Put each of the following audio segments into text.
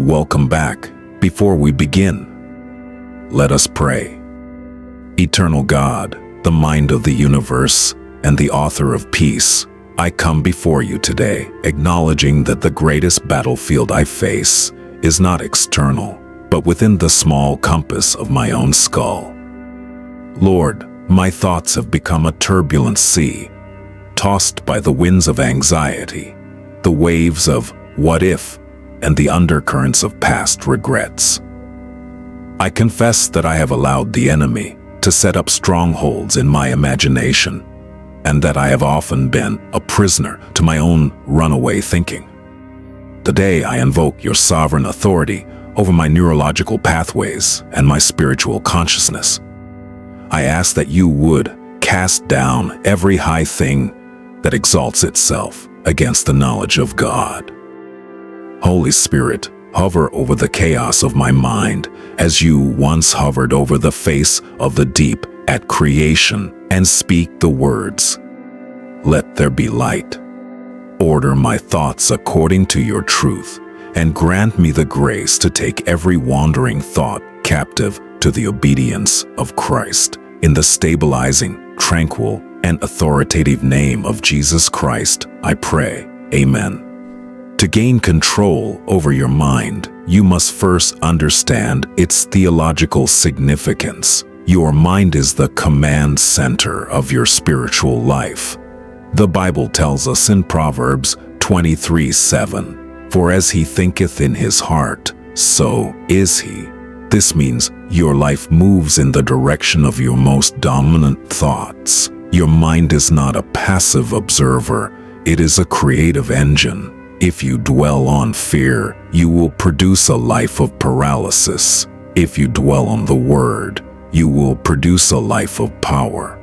Welcome back. Before we begin, let us pray. Eternal God, the mind of the universe and the author of peace, I come before you today, acknowledging that the greatest battlefield I face is not external, but within the small compass of my own skull. Lord, my thoughts have become a turbulent sea, tossed by the winds of anxiety, the waves of what if, and the undercurrents of past regrets. I confess that I have allowed the enemy to set up strongholds in my imagination, and that I have often been a prisoner to my own runaway thinking. Today I invoke your sovereign authority over my neurological pathways and my spiritual consciousness. I ask that you would cast down every high thing that exalts itself against the knowledge of God. Holy Spirit, hover over the chaos of my mind as you once hovered over the face of the deep at creation, and speak the words, "Let there be light." Order my thoughts according to your truth, and grant me the grace to take every wandering thought captive to the obedience of Christ. In the stabilizing, tranquil, and authoritative name of Jesus Christ, I pray. Amen. To gain control over your mind, you must first understand its theological significance. Your mind is the command center of your spiritual life. The Bible tells us in Proverbs 23:7, "For as he thinketh in his heart, so is he." This means your life moves in the direction of your most dominant thoughts. Your mind is not a passive observer, it is a creative engine. If you dwell on fear, you will produce a life of paralysis. If you dwell on the Word, you will produce a life of power.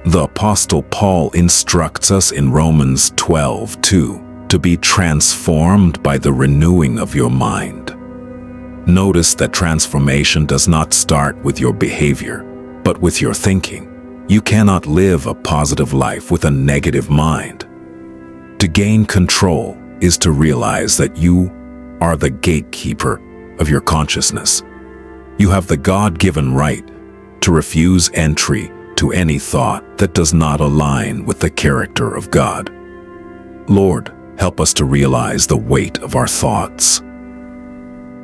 The Apostle Paul instructs us in Romans 12:2 to be transformed by the renewing of your mind. Notice that transformation does not start with your behavior, but with your thinking. You cannot live a positive life with a negative mind. To gain control is to realize that you are the gatekeeper of your consciousness. You have the God-given right to refuse entry to any thought that does not align with the character of God. Lord, help us to realize the weight of our thoughts.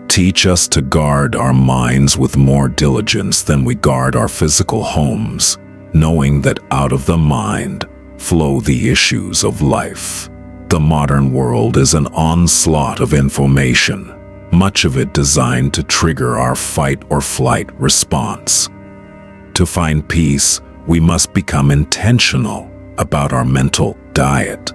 Teach us to guard our minds with more diligence than we guard our physical homes, knowing that out of the mind flow the issues of life. The modern world is an onslaught of information, much of it designed to trigger our fight or flight response. To find peace, we must become intentional about our mental diet.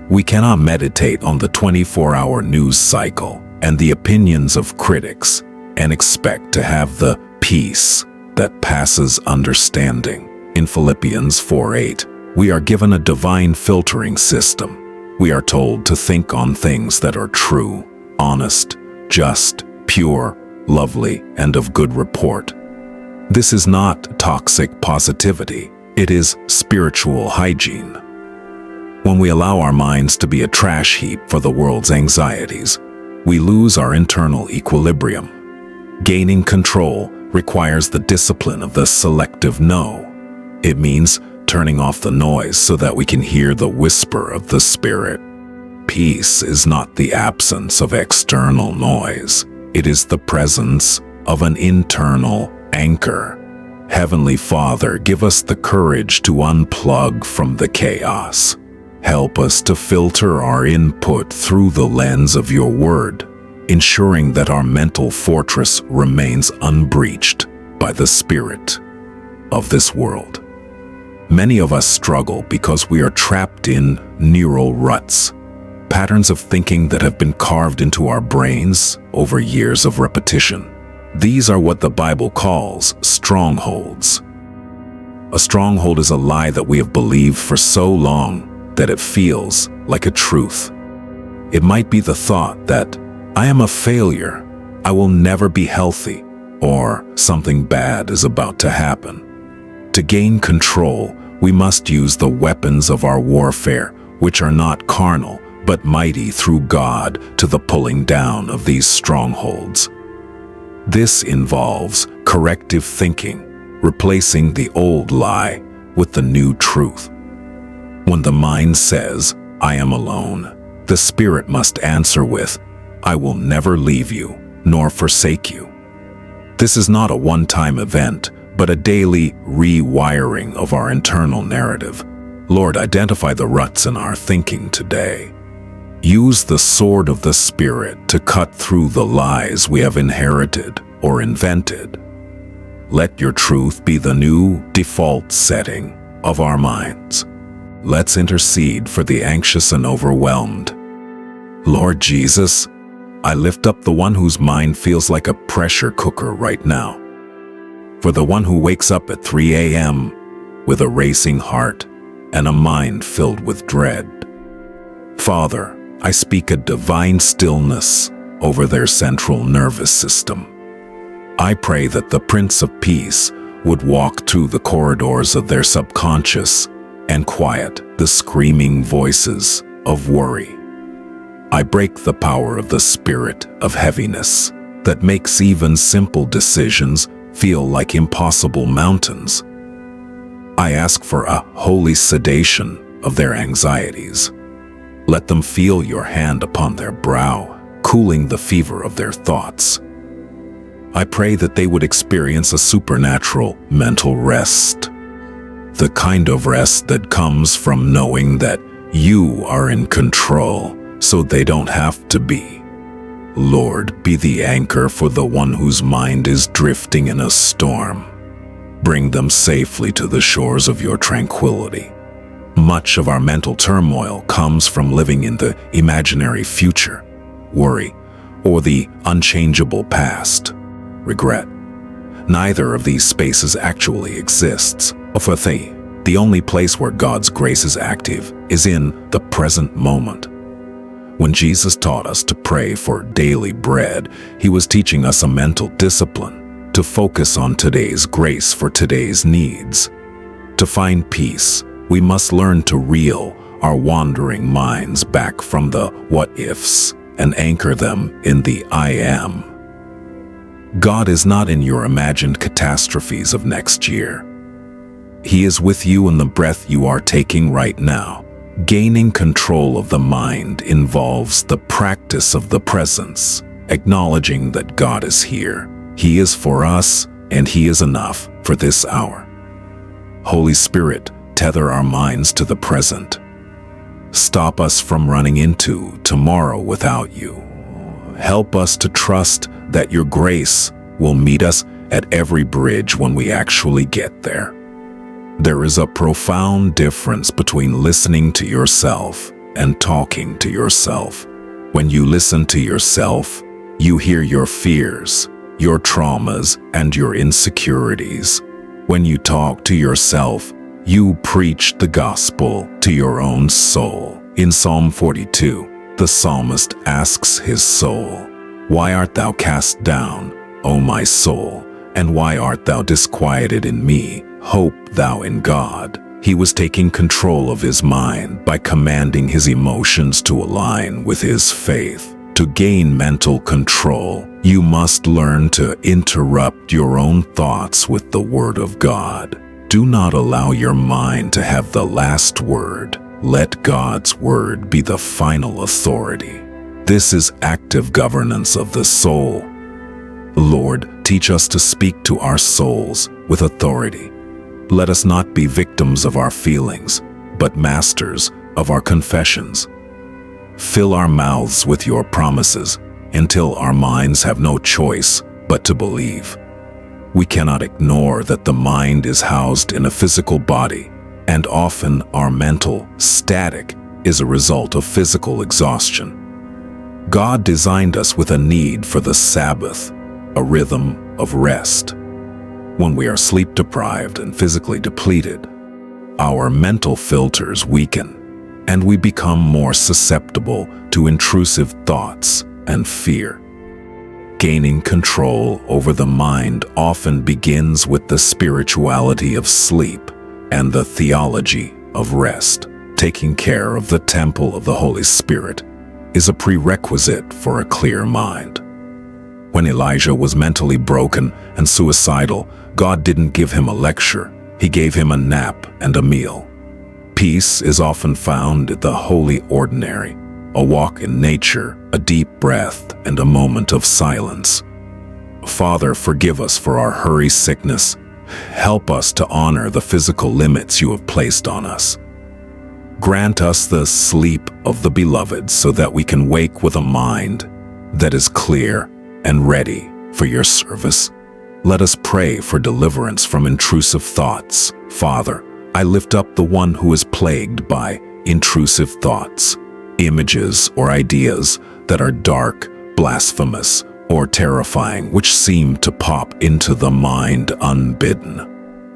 We cannot meditate on the 24-hour news cycle and the opinions of critics and expect to have the peace that passes understanding. In Philippians 4:8, we are given a divine filtering system. We are told to think on things that are true, honest, just, pure, lovely, and of good report. This is not toxic positivity, it is spiritual hygiene. When we allow our minds to be a trash heap for the world's anxieties, we lose our internal equilibrium. Gaining control requires the discipline of the selective no. It means turning off the noise so that we can hear the whisper of the Spirit. Peace is not the absence of external noise. It is the presence of an internal anchor. Heavenly Father, give us the courage to unplug from the chaos. Help us to filter our input through the lens of your Word, ensuring that our mental fortress remains unbreached by the spirit of this world. Many of us struggle because we are trapped in neural ruts, patterns of thinking that have been carved into our brains over years of repetition. These are what the Bible calls strongholds. A stronghold is a lie that we have believed for so long that it feels like a truth. It might be the thought that I am a failure, I will never be healthy, or something bad is about to happen. To gain control, we must use the weapons of our warfare, which are not carnal, but mighty through God to the pulling down of these strongholds. This involves corrective thinking, replacing the old lie with the new truth. When the mind says, "I am alone," the spirit must answer with, "I will never leave you nor forsake you." This is not a one-time event, but a daily rewiring of our internal narrative. Lord, identify the ruts in our thinking today. Use the sword of the Spirit to cut through the lies we have inherited or invented. Let your truth be the new default setting of our minds. Let's intercede for the anxious and overwhelmed. Lord Jesus, I lift up the one whose mind feels like a pressure cooker right now. For the one who wakes up at 3 a.m. with a racing heart and a mind filled with dread. Father, I speak a divine stillness over their central nervous system. I pray that the Prince of Peace would walk through the corridors of their subconscious and quiet the screaming voices of worry. I break the power of the spirit of heaviness that makes even simple decisions feel like impossible mountains. I ask for a holy sedation of their anxieties. Let them feel your hand upon their brow, cooling the fever of their thoughts. I pray that they would experience a supernatural mental rest, the kind of rest that comes from knowing that you are in control so they don't have to be. Lord, be the anchor for the one whose mind is drifting in a storm. Bring them safely to the shores of your tranquility. Much of our mental turmoil comes from living in the imaginary future, worry, or the unchangeable past, regret. Neither of these spaces actually exists. For the only place where God's grace is active is in the present moment. When Jesus taught us to pray for daily bread, he was teaching us a mental discipline to focus on today's grace for today's needs. To find peace, we must learn to reel our wandering minds back from the what-ifs and anchor them in the I am. God is not in your imagined catastrophes of next year. He is with you in the breath you are taking right now. Gaining control of the mind involves the practice of the presence, acknowledging that God is here. He is for us, and He is enough for this hour. Holy Spirit, tether our minds to the present. Stop us from running into tomorrow without you. Help us to trust that your grace will meet us at every bridge when we actually get there. There is a profound difference between listening to yourself and talking to yourself. When you listen to yourself, you hear your fears, your traumas, and your insecurities. When you talk to yourself, you preach the gospel to your own soul. In Psalm 42, the psalmist asks his soul, "Why art thou cast down, O my soul? And why art thou disquieted in me? Hope thou in God." He was taking control of his mind by commanding his emotions to align with his faith. To gain mental control, you must learn to interrupt your own thoughts with the Word of God. Do not allow your mind to have the last word. Let God's Word be the final authority. This is active governance of the soul. Lord, teach us to speak to our souls with authority. Let us not be victims of our feelings, but masters of our confessions. Fill our mouths with your promises until our minds have no choice but to believe. We cannot ignore that the mind is housed in a physical body, and often our mental static is a result of physical exhaustion. God designed us with a need for the Sabbath, a rhythm of rest. When we are sleep-deprived and physically depleted, our mental filters weaken, and we become more susceptible to intrusive thoughts and fear. Gaining control over the mind often begins with the spirituality of sleep and the theology of rest. taking care of the temple of the Holy Spirit is a prerequisite for a clear mind. When Elijah was mentally broken and suicidal, God didn't give him a lecture. He gave him a nap and a meal. Peace is often found in the holy ordinary, a walk in nature, a deep breath, and a moment of silence. Father, forgive us for our hurry sickness. Help us to honor the physical limits you have placed on us. Grant us the sleep of the beloved so that we can wake with a mind that is clear and ready for your service. Let us pray for deliverance from intrusive thoughts. Father, I lift up the one who is plagued by intrusive thoughts, images or ideas that are dark, blasphemous, or terrifying, which seem to pop into the mind unbidden.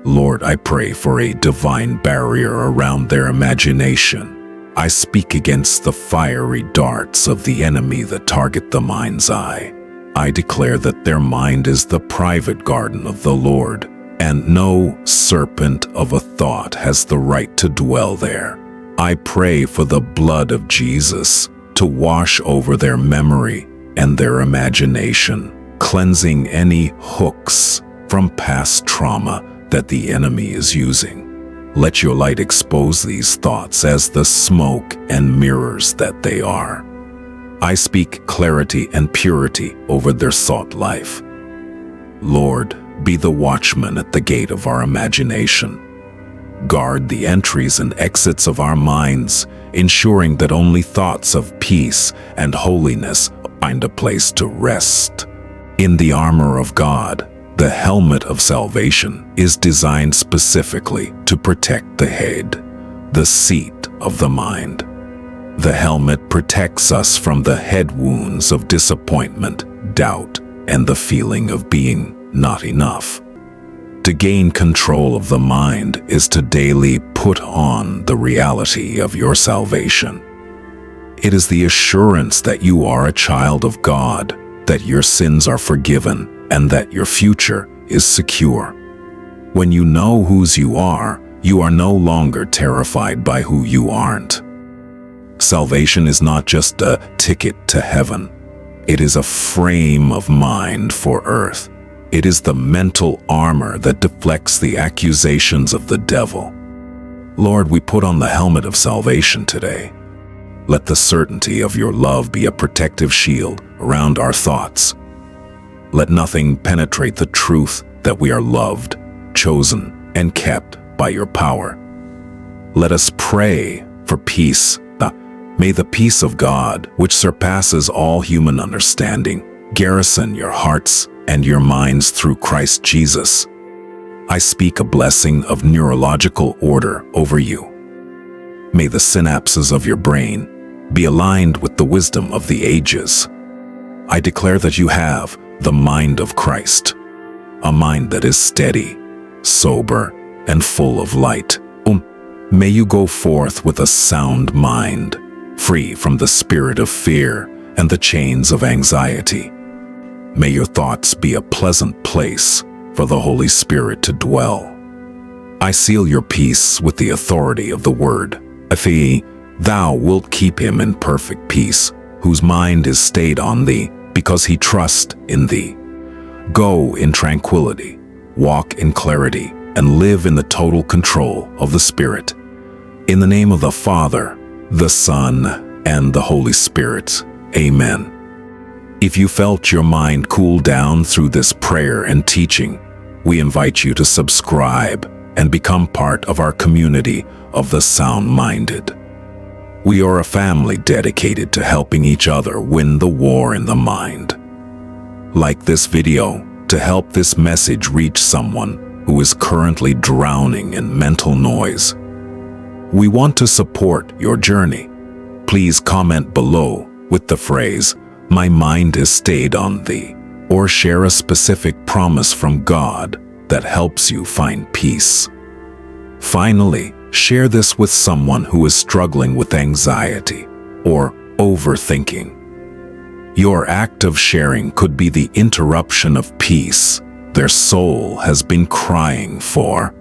Lord, I pray for a divine barrier around their imagination. I speak against the fiery darts of the enemy that target the mind's eye. I declare that their mind is the private garden of the Lord, and no serpent of a thought has the right to dwell there. I pray for the blood of Jesus to wash over their memory and their imagination, cleansing any hooks from past trauma that the enemy is using. Let your light expose these thoughts as the smoke and mirrors that they are. I speak clarity and purity over their thought life. Lord, be the watchman at the gate of our imagination. Guard the entries and exits of our minds, ensuring that only thoughts of peace and holiness find a place to rest. In the armor of God, the helmet of salvation is designed specifically to protect the head, the seat of the mind. The helmet protects us from the head wounds of disappointment, doubt, and the feeling of being not enough. To gain control of the mind is to daily put on the reality of your salvation. It is the assurance that you are a child of God, that your sins are forgiven, and that your future is secure. When you know whose you are no longer terrified by who you aren't. Salvation is not just a ticket to heaven. It is a frame of mind for earth. It is the mental armor that deflects the accusations of the devil. Lord, we put on the helmet of salvation today. Let the certainty of your love be a protective shield around our thoughts. Let nothing penetrate the truth that we are loved, chosen, and kept by your power. Let us pray for peace. May the peace of God, which surpasses all human understanding, garrison your hearts and your minds through Christ Jesus. I speak a blessing of neurological order over you. May the synapses of your brain be aligned with the wisdom of the ages. I declare that you have the mind of Christ, a mind that is steady, sober, and full of light. May you go forth with a sound mind, free from the spirit of fear and the chains of anxiety. May your thoughts be a pleasant place for the Holy Spirit to dwell. I seal your peace with the authority of the word. Thou wilt keep him in perfect peace, whose mind is stayed on thee, because he trusts in thee. Go in tranquility, walk in clarity, and live in the total control of the Spirit. In the name of the Father, the Son, and the Holy Spirit. Amen. If you felt your mind cool down through this prayer and teaching, we invite you to subscribe and become part of our community of the sound-minded. We are a family dedicated to helping each other win the war in the mind. Like this video to help this message reach someone who is currently drowning in mental noise. We want to support your journey. Please comment below with the phrase, "My mind is stayed on thee," or share a specific promise from God that helps you find peace. Finally, share this with someone who is struggling with anxiety or overthinking. Your act of sharing could be the interruption of peace their soul has been crying for.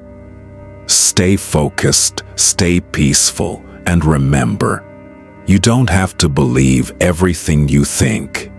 Stay focused, stay peaceful, And remember, you don't have to believe everything you think.